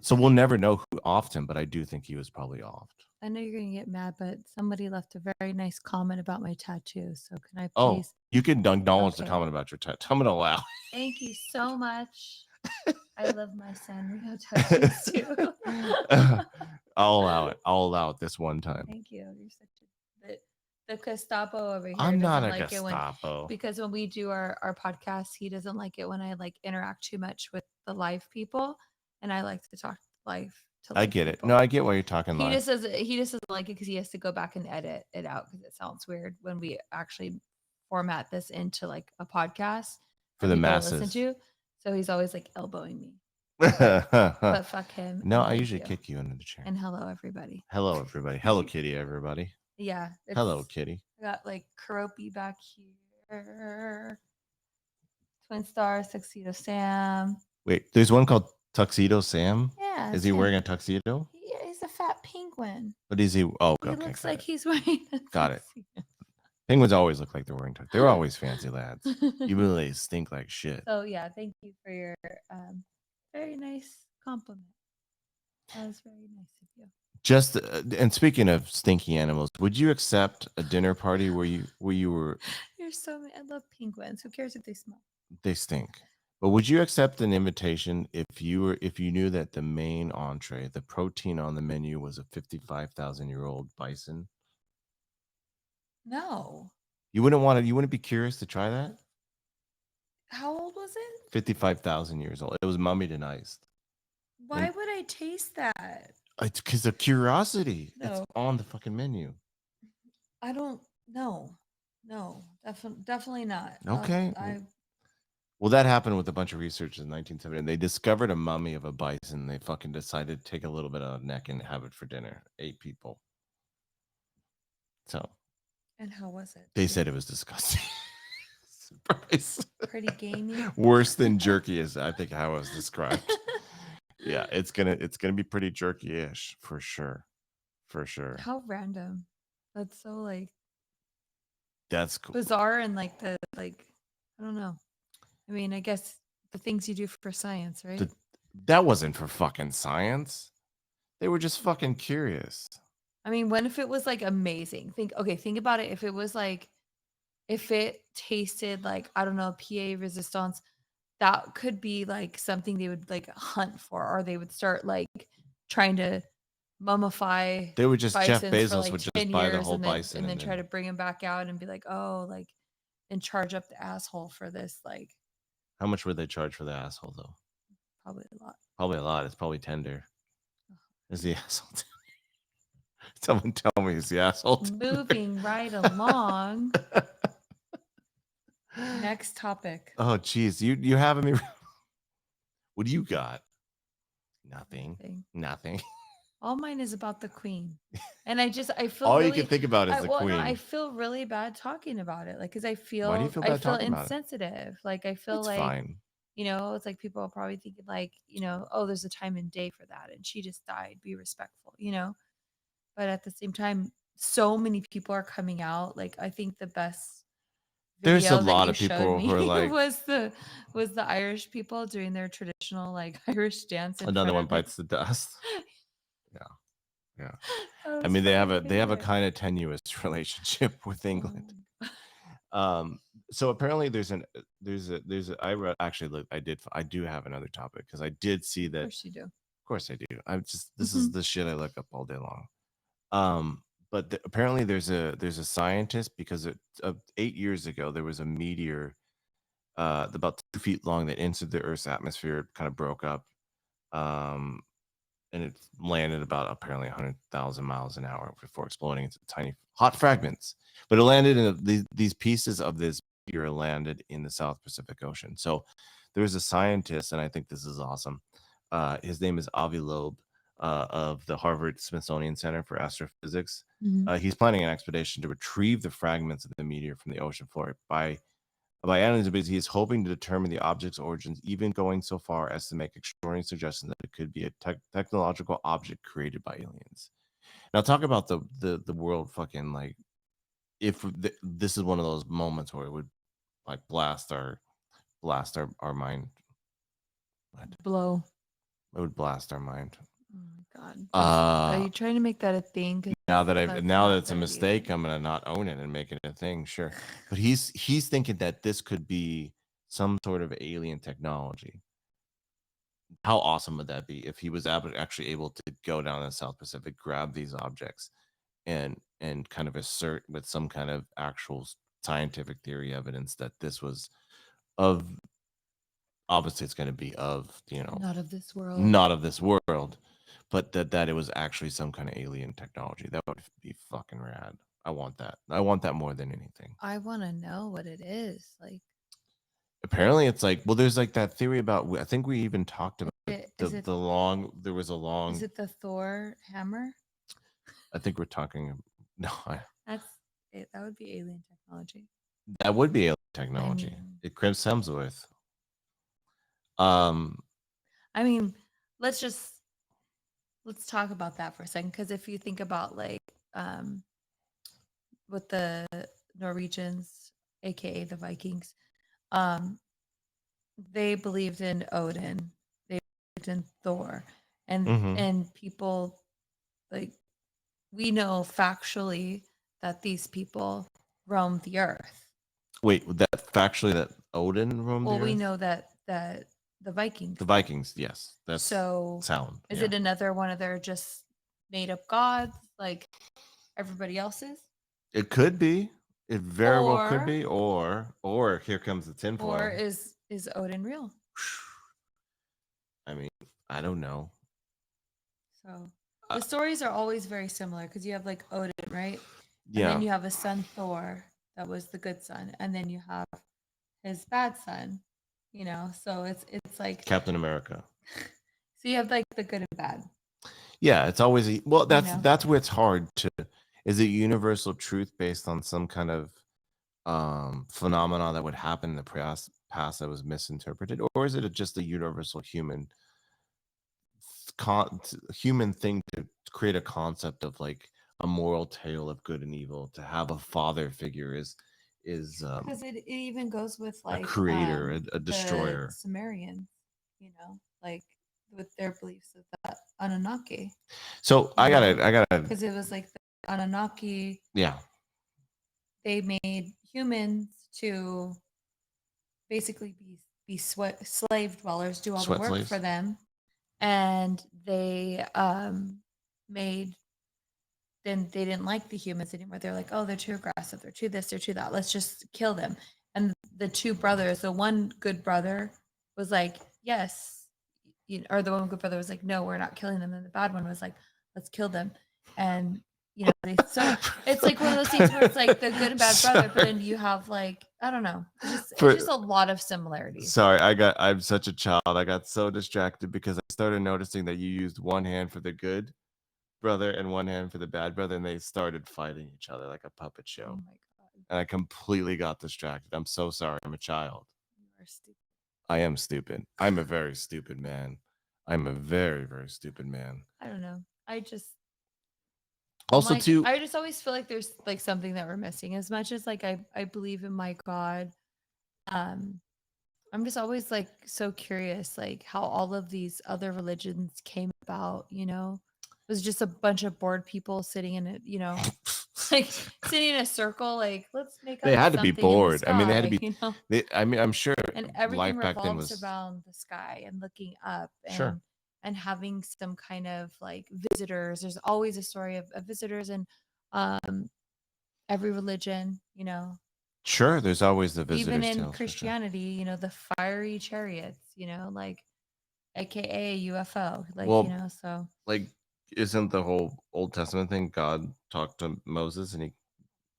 So we'll never know who offed him, but I do think he was probably offed. I know you're gonna get mad, but somebody left a very nice comment about my tattoo. So can I Oh, please? you can acknowledge the Okay. comment about your tattoo. I'm gonna allow. Thank you so much. I love my Sanrio touches too. I'll allow it. I'll allow it this one time. Thank you. You're such the Gestapo over here I'm not doesn't a like it Gestapo. because when we do our podcast, he doesn't like it when I like interact too much with the live people, and I like to talk live to I live get it. people. No, I get why you're talking He live. just doesn't like it because he has to go back and edit it out because it sounds weird when we actually format this into like a podcast For for the people to listen masses. to. So he's always like elbowing me. But fuck him. No, and I thank usually you. kick you into the chair. And hello everybody. Hello, everybody. Hello, kitty, everybody. Yeah. Hello, kitty. I got like Karopi back here. Twin Stars, Tuxedo Sam. Wait, there's one called Tuxedo Sam? Yeah. Is he wearing a tuxedo? Yeah, he's a fat penguin. What is he? Oh, He okay. looks like he's wearing a Got it. tuxedo. Penguins always look like they're wearing tuxedos. They're always fancy lads. Even though they stink like shit. So yeah, thank you for your very nice compliment. That was very nice of you. Just and speaking of stinky animals, would you accept a dinner party where you were? You're so. I love penguins. Who cares if they smell? They stink. But would you accept an invitation if you knew that the main entree, the protein on the menu, was a 55,000-year-old bison? No. You wouldn't want to. You wouldn't be curious to try that? How old was it? 55,000 years old. It was mummied and iced. Why would I taste that? It's because of curiosity. No. It's on the fucking menu. I don't know. No, definitely not. Okay. Well, that happened with a bunch of researchers in 1970. And they discovered a mummy of a bison. They fucking decided to take a little bit of neck and have it for dinner. 8 people. So. And how was it? They said it was disgusting. Surprise. Pretty gamey. Worse than jerky is, I think, how it was described. Yeah, it's gonna be pretty jerky-ish for sure. For sure. How random. That's so like that's cool. Bizarre and like I don't know. I mean, I guess the things you do for science, right? That wasn't for fucking science. They were just fucking curious. I mean, what if it was like amazing? Think about it. If it was like, if it tasted like, I don't know, PA resistance, that could be like something they would like hunt for, or they would start like trying to mummify. They would just Jeff Bezos for like would just buy the whole bison and then try to bring him back out and be like, oh, like, and charge up the asshole for this. Like, how much would they charge for the asshole though? Probably a lot. Probably a lot. It's probably tender. Is the asshole? Someone tell me, is the asshole? Moving right along. Next topic. Oh, geez, you having me? What do you got? Nothing. All mine is about the queen, and I feel all really, you can think about is the queen. No, I feel really bad talking about it, like because I feel. Why do you feel bad I feel talking insensitive. About it? Like I feel it's like fine. You know, it's like people are probably thinking like, you know, oh, there's a time and day for that, and she just died. Be respectful, you know. But at the same time, so many people are coming out. Like I think the best. There's a lot of people who are like was the Irish people doing their traditional like Irish dance. Another one bites the dust. Yeah. I mean, they have a kind of tenuous relationship with England. So apparently I do have another topic because I did see that. Of course you do. Of course I do. This is the shit I look up all day long. But apparently there's a scientist because 8 years ago there was a meteor about 2 feet long that entered the Earth's atmosphere. It kind of broke up, and it landed about apparently 100,000 miles an hour before exploding into tiny hot fragments. But it landed in these pieces of this meteor landed in the South Pacific Ocean. So there was a scientist, and I think this is awesome. His name is Avi Loeb. Of the Harvard Smithsonian Center for Astrophysics. Mm-hmm. He's planning an expedition to retrieve the fragments of the meteor from the ocean floor. By analyzing, he is hoping to determine the object's origins, even going so far as to make extraordinary suggestions that it could be a technological object created by aliens. Now, talk about the world fucking like, if this is one of those moments where it would like blast our mind. Blow. It would blast our mind. Oh my god! Are you trying to make that a thing? Now that it's a mistake, I'm gonna not own it and make it a thing. Sure, but he's thinking that this could be some sort of alien technology. How awesome would that be if he was actually able to go down in the South Pacific, grab these objects, and kind of assert with some kind of actual scientific theory evidence that this was of, obviously it's going to be of, Not of this world. not of this world, but that it was actually some kind of alien technology. That would be fucking rad. I want that. I want that more than anything. I want to know what it is. Like, Apparently, it's like, well, there's like that theory about. I think we even talked about it. it, The is it the long. There was a is long. it the Thor hammer? I think we're talking. No, That's it. That would be alien technology. that would be alien I technology. mean, It Chris Hemsworth. Um. I mean, let's just let's talk about that for a second because if you think about like um with the Norwegians, aka the Vikings, um they believed in Odin, they believed in Thor, Mhm. and people like we know factually that these people roamed the earth. Wait, that factually that Odin roamed the Well, we earth? know that the Vikings The did. Vikings, yes, that's So sound. is Yeah, it another one of their just made up gods like everybody else's? it could be. It very well could Or be, or here comes the or tinfoil. is Odin real? I mean, I don't know. So Uh, the stories are always very similar because you have like Odin, right? And then yeah, you have a son Thor that was the good son, and then you have his bad son. So it's like Captain America. so you have like the good and bad. Yeah, it's always well. You That's know, that's where it's hard to. Is it universal truth based on some kind of phenomena that would happen in the past that was misinterpreted, or is it just a universal human thing to create a concept of like a moral tale of good and evil, to have a father figure is because it even goes with a like creator, a the destroyer. Sumerians. Like with their beliefs of that Anunnaki. So I gotta, Because it was like the Anunnaki. yeah, They made humans to basically be slave dwellers, do all the sweat work for slaves. them, and they made then they didn't like the humans anymore. They're like, oh, they're too aggressive, they're too this, they're too that. Let's just kill them. And the two brothers, the one good brother was like, yes, or the one good brother was like, no, we're not killing them. And the bad one was like, let's kill them. And so it's like one of those things where it's like the good and bad So- brother, but then you have like I don't know, it's just for a lot of similarities. sorry, I'm such a child. I got so distracted because I started noticing that you used one hand for the good brother and one hand for the bad brother, and they started fighting each other like a puppet Oh show. my god, And I completely got distracted. I'm so sorry. I'm a child. you are stupid. I am stupid. I'm a very stupid man. I'm a very, very stupid man. I don't know. I'm Also, like, too, I just always feel like there's like something that we're missing. As much as like I believe in my God, um, I'm just always like so curious, like how all of these other religions came about. It was just a bunch of bored people sitting in it, like sitting in a circle, like let's make they up had to be something in the bored. I mean, they had to sky, be. I mean, I'm sure and everything life back then revolves was around the sky and looking up sure. and having some kind of like visitors. There's always a story of visitors and um every religion, Sure, there's always the even visitor's in tales for sure. Christianity, the fiery chariots, like aka UFO, like, Well, so like, isn't the whole Old Testament thing God talked to Moses and he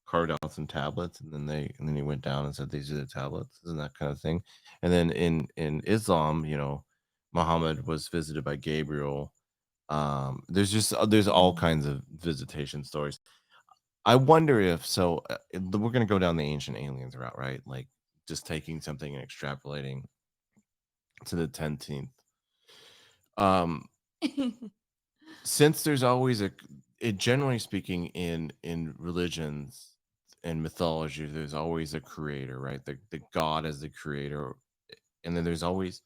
carved out some tablets, and then he went down and said these are the tablets, isn't that kind of thing? And then in Islam, Muhammad was visited by Gabriel. There's all mhm. kinds of visitation stories. I wonder if so. We're gonna go down the ancient aliens route, right? Like just taking something and extrapolating to the 10th. Um, since there's always generally speaking in religions and mythology, there's always a creator, right? The god as the creator, and then there's always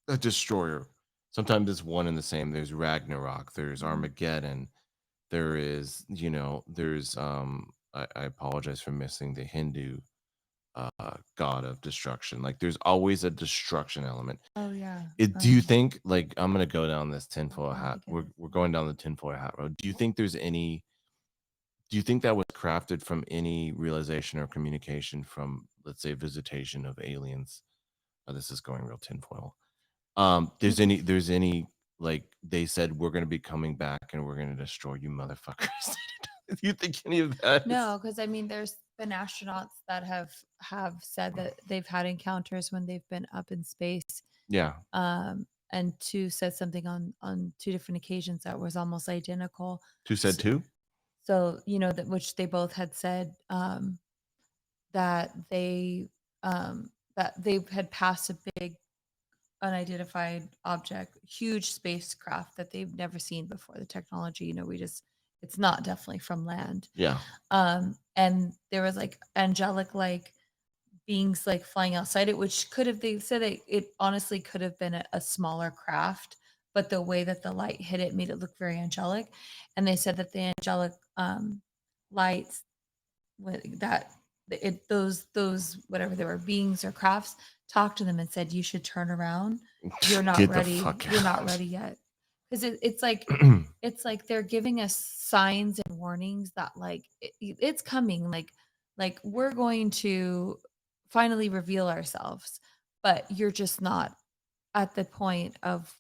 a destroyer. Sometimes it's one and the same. There's Ragnarok, there's Mhm. Armageddon, there's I apologize for missing the Hindu god of destruction. Like there's always a destruction element. Oh yeah. Do you think, like, I'm gonna go down this I'll tinfoil have hat. to get We're this. going down the tinfoil hat road. Do you think that was crafted from any realization or communication from, let's say, visitation of aliens? Oh, this is going real tinfoil. There's any, like, they said, "We're gonna be coming back and we're gonna destroy you motherfuckers." Do you think any of that is No, because I mean, there's been astronauts that have said that they've had encounters when they've been up in space. Yeah. And two said something on two different occasions that was almost identical. Who said So, 2? so you know that which they both had said that they had passed a big unidentified object, huge spacecraft that they've never seen before. The technology, we just it's not definitely from land. Yeah. And there was like angelic like beings like flying outside it, which could have they said it honestly could have been a smaller craft, but the way that the light hit it made it look very angelic. And they said that the angelic lights that those whatever they were beings or crafts talked to them and said you should turn around, you're not Get the ready, fuck you're not out. ready yet, because it's like they're giving us signs and warnings that like it's coming, like we're going to finally reveal ourselves, but you're just not at the point of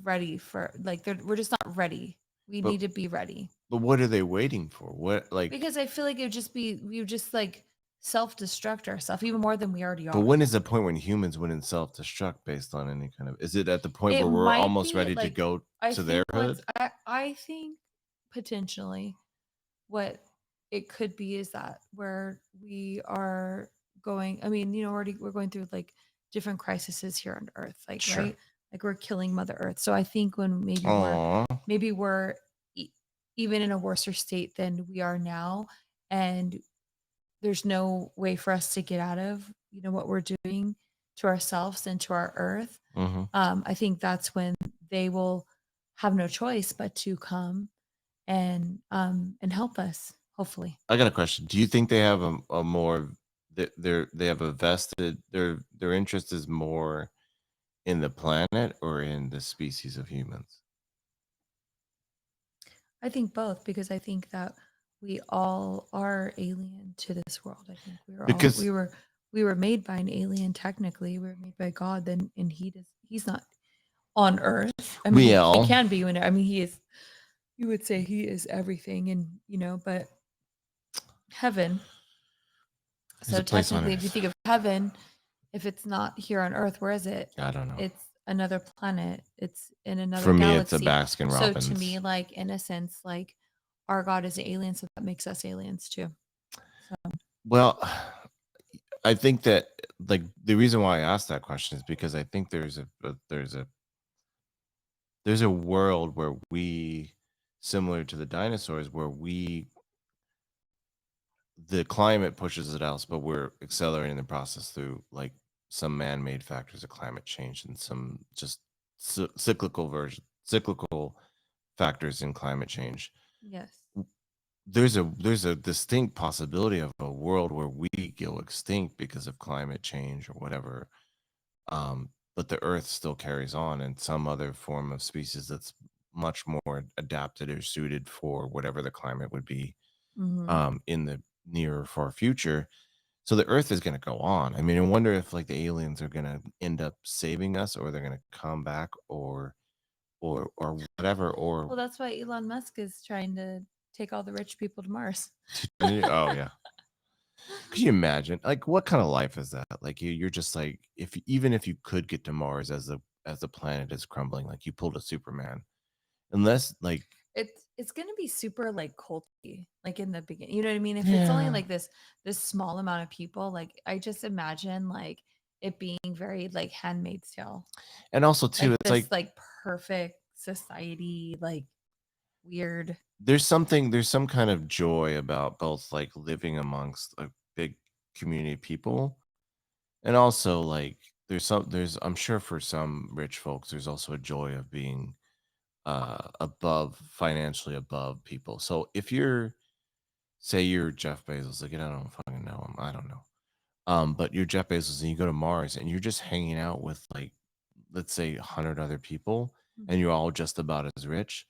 ready for like we're just not ready, we But need to be ready. but what are they waiting for? What, like, Because I feel like it would just be we would just like self-destruct ourselves even more than we already but are. when is the point when humans wouldn't self-destruct based on any kind of, is it at the point It where we're might almost be ready to like go I to their think what's hood? I think potentially what it could be is that where we are going, I mean, already we're going through like different crises here on earth, like Sure. right? Like we're killing Mother Earth. So I think when Aw. maybe we're e- even in a worser state than we are now, and there's no way for us to get out of, what we're doing to ourselves and to our earth. Mhm. I think that's when they will have no choice but to come and help us, hopefully. I got a question. Do you think they have a more, they have a vested, their interest is more in the planet or in the species of humans? I think both, because I think that we all are alien to this world. I think we were all Because we were made by an alien technically. We were made by God, then and he's not on earth. I mean, he well, can be when I mean he is, you would say he is everything, and but heaven. there's So a place on technically, if you Earth. think of heaven, if it's not here on Earth, where is it? I don't know. It's another planet. It's in another For me, it's a galaxy. Baskin So to me, Robbins. like in a sense, like our God is an alien, so that makes us aliens too. So Well, I think that, like, the reason why I asked that question is because I think there's a world where we, similar to the dinosaurs, where we, the climate pushes it out, but we're accelerating the process through, like, some man-made factors of climate change and some just cyclical factors in climate change. yes. There's a distinct possibility of a world where we go extinct because of climate change or whatever. But the earth still carries on in some other form of species that's much more adapted or suited for whatever the climate would be Hmm. in the near or far future. So the earth is going to go on. I mean, I wonder if, like, the aliens are going to end up saving us, or they're going to come back, or whatever, or Well, that's why Elon Musk is trying to take all the rich people to Mars. oh yeah. Could you imagine? Like, what kind of life is that? Like, you're just like, if even if you could get to Mars as the planet is crumbling, like you pulled a Superman. Unless, like, It's gonna be super like culty, like in the beginning. You know what I mean? If it's only yeah. like this small amount of people, like I just imagine like it being very like Handmaid's Tale, And also too, like it's this like like perfect society, like weird. there's some kind of joy about both, like, living amongst a big community of people, and also, like, there's, I'm sure for some rich folks, there's also a joy of being above, financially above people. So if you're say you're Jeff Bezos. Like, I don't fucking know him. I don't know. But you're Jeff Bezos and you go to Mars and you're just hanging out with like, let's say 100 other people and Mhm. you're all just about as rich.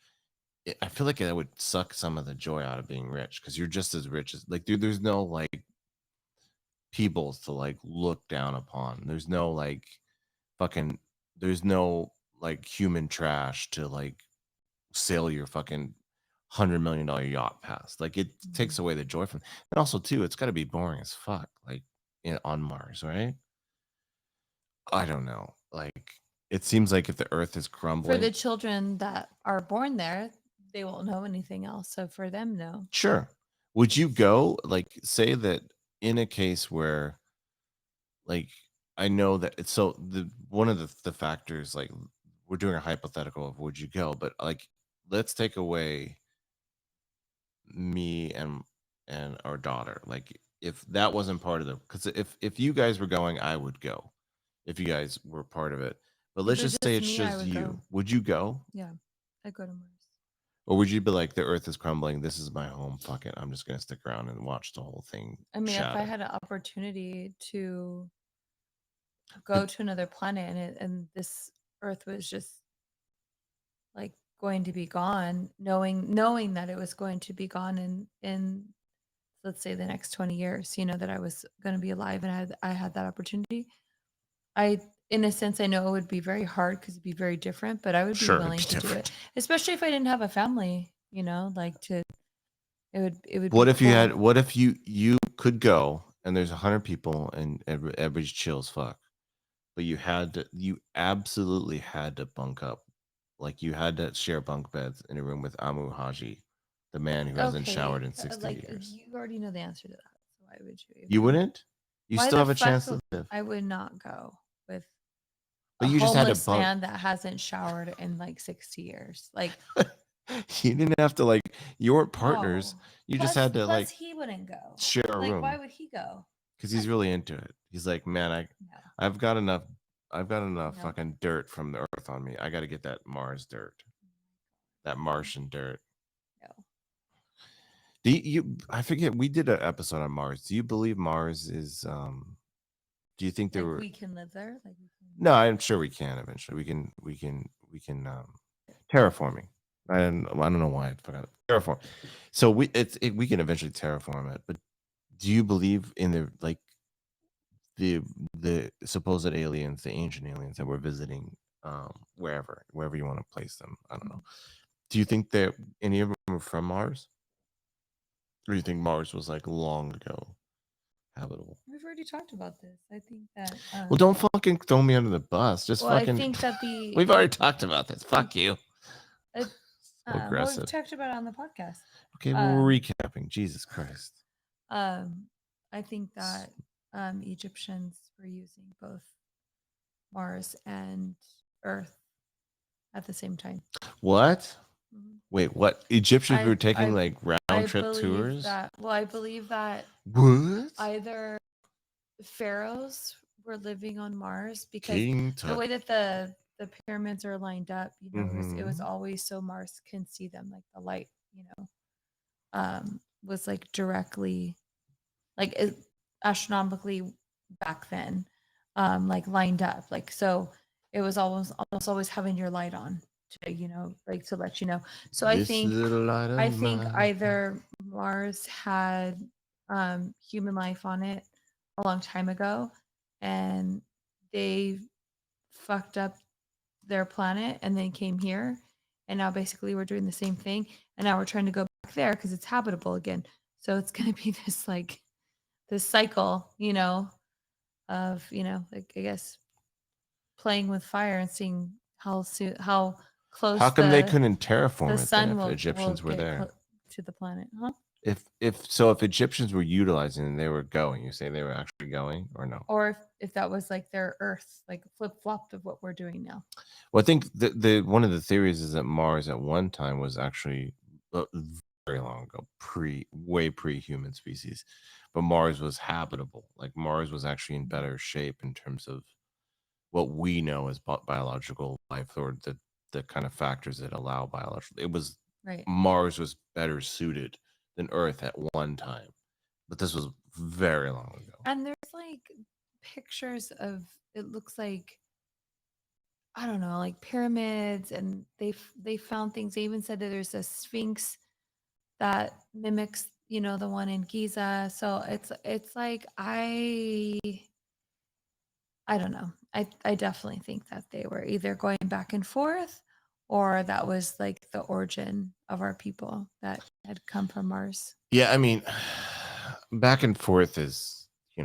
I feel like that would suck some of the joy out of being rich because you're just as rich as like, dude, there's no like people to like look down upon. There's no like fucking, there's no like human trash to like sail your fucking $100 million yacht past. Like it takes Mhm. away the joy from. And also too, it's got to be boring as fuck. Like on Mars, right? I don't know. Like it seems like if the Earth is For the crumbling, children that are born there, they won't know anything else. So for them, no. sure. Would you go? Like, say that in a case where, like, I know that it's so the one of the factors, like, we're doing a hypothetical of would you go, but like, let's take away me and our daughter. Like, if that wasn't part of the, because if you guys were going, I would go. If you guys were part of it, but If let's it was just say just it's me, I just would go. you. Would you go? Yeah, I'd go to Mars. Or would you be like, the earth is crumbling, this is my home, fuck it, I'm just gonna stick around and watch the whole thing I mean, if I shatter? had an opportunity to But go to another planet and this Earth was just like going to be gone, knowing that it was going to be gone in let's say the next 20 years, that I was going to be alive and I had that opportunity. I In a sense I know it would be very hard because it'd be very different, but I would be sure, it'd be willing to do it, different. especially if I didn't have a family, like to it would be What if you cool. had, what if you could go and there's 100 people and everybody's chill as fuck, but you absolutely had to bunk up, like you had to share bunk beds in a room with Amu Haji, the man who hasn't showered Okay, in 60 like years? you already know the answer to that. So why would you You even? wouldn't? You Why still the have a fuck chance to live, I would not go with but a you just had to homeless bunk. man that hasn't showered in like 60 years. Like, You didn't have to, like, you weren't partners. no. You just Plus had to plus like he wouldn't go. share a Like, why room would he go? because I, he's really into it. He's like, man, no. I've got enough, I've got enough No. fucking dirt from the earth on me. I got to get that Mars dirt, that No. Martian dirt. No. Do you, I forget, we did an episode on Mars. Do you believe Mars is do you think there Like were, we can live there? Like we can no, I'm sure we can eventually. We can terraforming. I don't know why I forgot terraform. So we can eventually terraform it, but do you believe in the like the the supposed aliens, the ancient aliens that we're visiting, wherever you want to place them? I don't know. Mhm. Do you think that any of them were from Mars, or do you think Mars was like long ago habitable? We've already talked about this. I think that Well, don't fucking throw me under the bus. Just well, I fucking. think that the We've already talked about this. I Fuck you. uh, So well, we've aggressive. talked about it on the podcast. Okay, well, we're Um recapping. Jesus Christ. um I think that Egyptians were using both Mars and Earth at the same time. What? Mhm. Wait, what? Egyptians were I taking I like I round trip believe tours? that well, I believe that What? either pharaohs were living on Mars because King the Tut. way that the pyramids are lined up, it was Mm-hmm. always so Mars can see them, like the light, was like directly, like astronomically back then, like lined up, like so it was almost always having your light on to like to let you know. So I This think little light of I think mine. either Mars had human life on it a long time ago, and they fucked up their planet and then came here, and now basically we're doing the same thing, and now we're trying to go back there because it's habitable again. So it's going to be this like this cycle, of like I guess playing with fire and seeing how How close come they the couldn't terraform it then sun if will Egyptians were get there? to the planet, huh? If Egyptians were utilizing and they were going, you say they were actually going or no? Or if that was like their Earth, like flip flopped of what we're doing now. Well, I think the one of the theories is that Mars at one time was actually very long ago, way pre-human species, but Mars was habitable. Like Mars was actually in Mhm. better shape in terms of what we know as biological life, or the kind of factors that allow biological. It was Right. Mars was better suited than Earth at one time. But this was very long ago. And there's like pictures of it looks like I don't know, like pyramids, and they found things. They even said that there's a sphinx that mimics, the one in Giza. So it's like I don't know. I definitely think that they were either going back and forth or that was like the origin of our people that had come from Mars. Yeah, I mean, back and forth is, I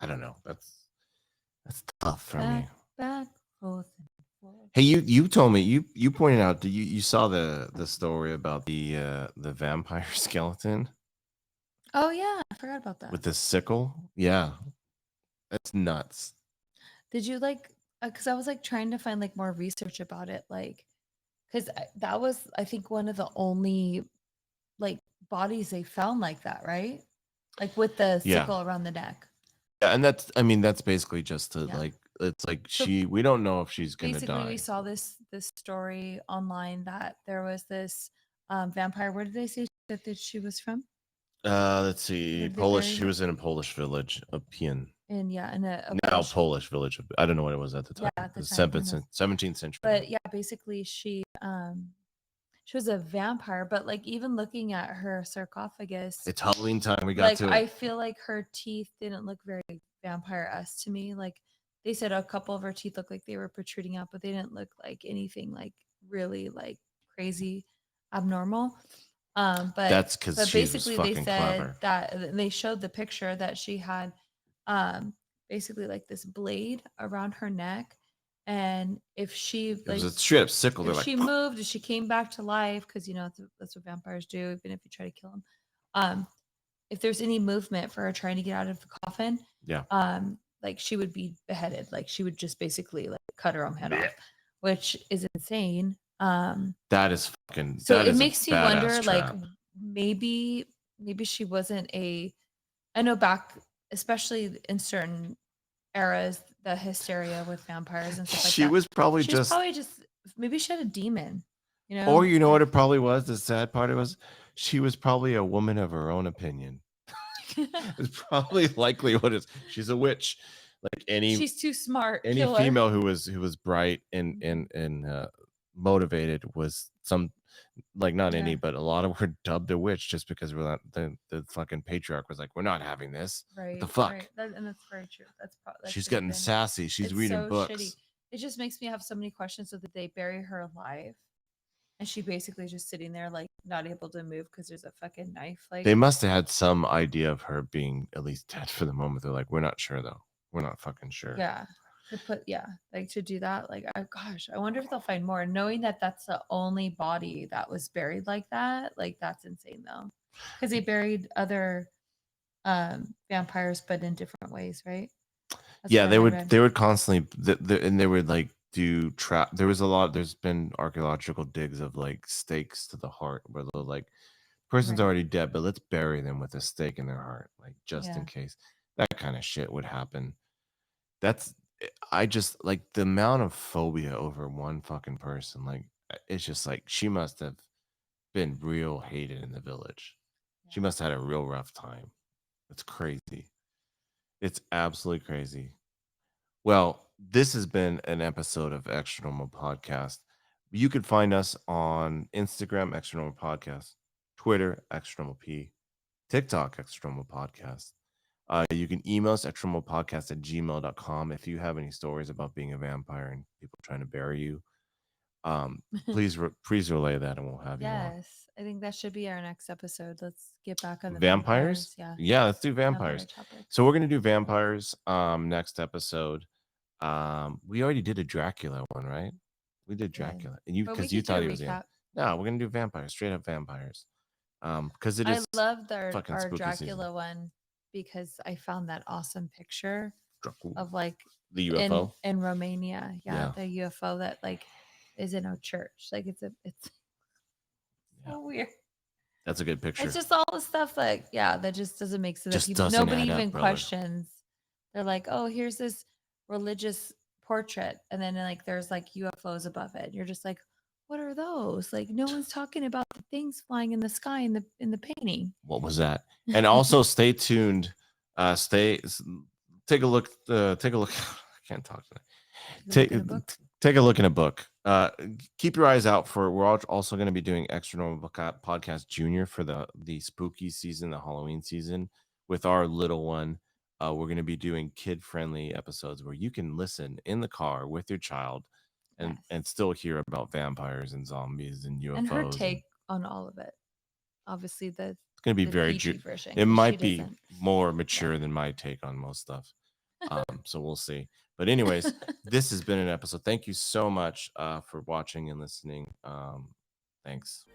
don't know. That's tough for me. Back, forth, and forth. Hey, you told me you pointed out that you saw the story about the vampire skeleton Oh yeah, I forgot about that. with the sickle. Yeah, that's nuts. Did you like because I was like trying to find like more research about it, like because that was I think one of the only like bodies they found like that, right? Like with the Yeah, sickle around the neck. yeah, and that's basically just to Yeah. like it's like So we don't know if she's gonna basically we die. saw this story online that there was this vampire. Where did they say that she was from? Let's Where see, did they Polish. bury She her? was in a Polish village of Pian. And yeah, in a Now Polish, Polish village. I don't know what it was at the yeah, time. at It the was time, who knows? 17th century though. But yeah, basically she was a vampire, but like even looking at her sarcophagus, It's Halloween time. We got like to it. I feel like her teeth didn't look very vampire-esque to me. Like they said a couple of her teeth looked like they were protruding out, but they didn't look like anything like really like crazy abnormal. But That's because but she was basically they fucking said clever. that they showed the picture that she had um basically like this blade around her neck, and if she It was like a straight up sickle. if They're like, she moved, if she came back to life, because that's what vampires do, even if you try to kill them. If there's any movement for her trying to get out of the coffin, yeah, like she would be beheaded. Like she would just basically like cut her own head yeah. off, which is insane. That is fucking. So That it is a makes you badass wonder, like trap. maybe she wasn't a. I know back, especially in certain eras, the hysteria with vampires and stuff like She that. was probably She was just, probably just maybe she had a demon, or you know like what it probably was. The sad part it was, she was probably a woman of her own opinion. It's probably likely what it is. She's a witch, like she's too smart, any kill her. female who was bright and Mhm. motivated was some like not any Yeah, but a lot of were dubbed a witch just because we're not the fucking patriarch was like we're not having this. What the right, fuck? right. And that's very true. That She's should have getting been. sassy. She's It's reading so shitty. books. It just makes me have so many questions. So that they bury her alive, and she basically just sitting there like not able to move because there's a fucking knife. They Like, must have had some idea of her being at least dead for the moment. They're like, we're not sure though. We're not fucking sure. yeah, like to do that. Like, gosh, I wonder if they'll find more. Knowing that that's the only body that was buried like that, like that's insane though, because they buried other vampires, but in different ways, right? That's Yeah, what I they had would read. they would constantly and they would like do trap. There was a lot. There's been archaeological digs of like stakes to the heart where they're like person's Right. already dead, but let's bury them with a stake in their heart, like just in Yeah. case that kind of shit would happen. That's I just like the amount of phobia over one fucking person. Like it's just like she must have been real hated in the village. She Yeah. must have had a real rough time. It's crazy. It's absolutely crazy. Well, this has been an episode of Extra Normal Podcast. You can find us on Instagram, Extra Normal Podcast, Twitter, Extra Normal P, TikTok, Extra Normal Podcast. You can email us, extranormalpodcast at gmail.com. If you have any stories about being a vampire and people trying to bury you, please relay that and we'll have you on. Yes, I think that should be our next episode. Let's get back on the Vampires? vampires. Yeah, Yeah, let's do vampire vampires. topic. So we're gonna do vampires next episode. We already did a Dracula one, right? We did Yeah, Dracula. And you but we because you could do a thought he was the end. recap. No, we're gonna do vampires, straight up vampires. Because it I is loved fucking our spooky season. Dracula one because I found that awesome picture Dracula. of like The in UFO. in Romania. Yeah, Yeah. the UFO that like is in a church. Like it's Yeah. so weird. That's a good picture. It's just all the stuff like that just doesn't make sense. That Just people doesn't nobody add even up, brother. questions. They're like, oh, here's this religious portrait, and then like there's like UFOs above it. You're just like, what are those? Like no one's talking about the things flying in the sky in the painting. What was that? And also stay tuned. Take a look. Take a look. I can't talk tonight. Take a Take look in a book. take a look in a book. Keep your eyes out for. We're also going to be doing Extra Normal Podcast Junior for the spooky season, the Halloween season, with our little one. We're going to be doing kid friendly episodes where you can listen in the car with your child, Yes. and still hear about vampires and zombies and And her UFOs. And take on all of it. Obviously it's going to be the very. PG version It because she might be doesn't. more Yeah. mature than my take on most stuff. So we'll see. But anyways, this has been an episode. Thank you so much for watching and listening. Thanks.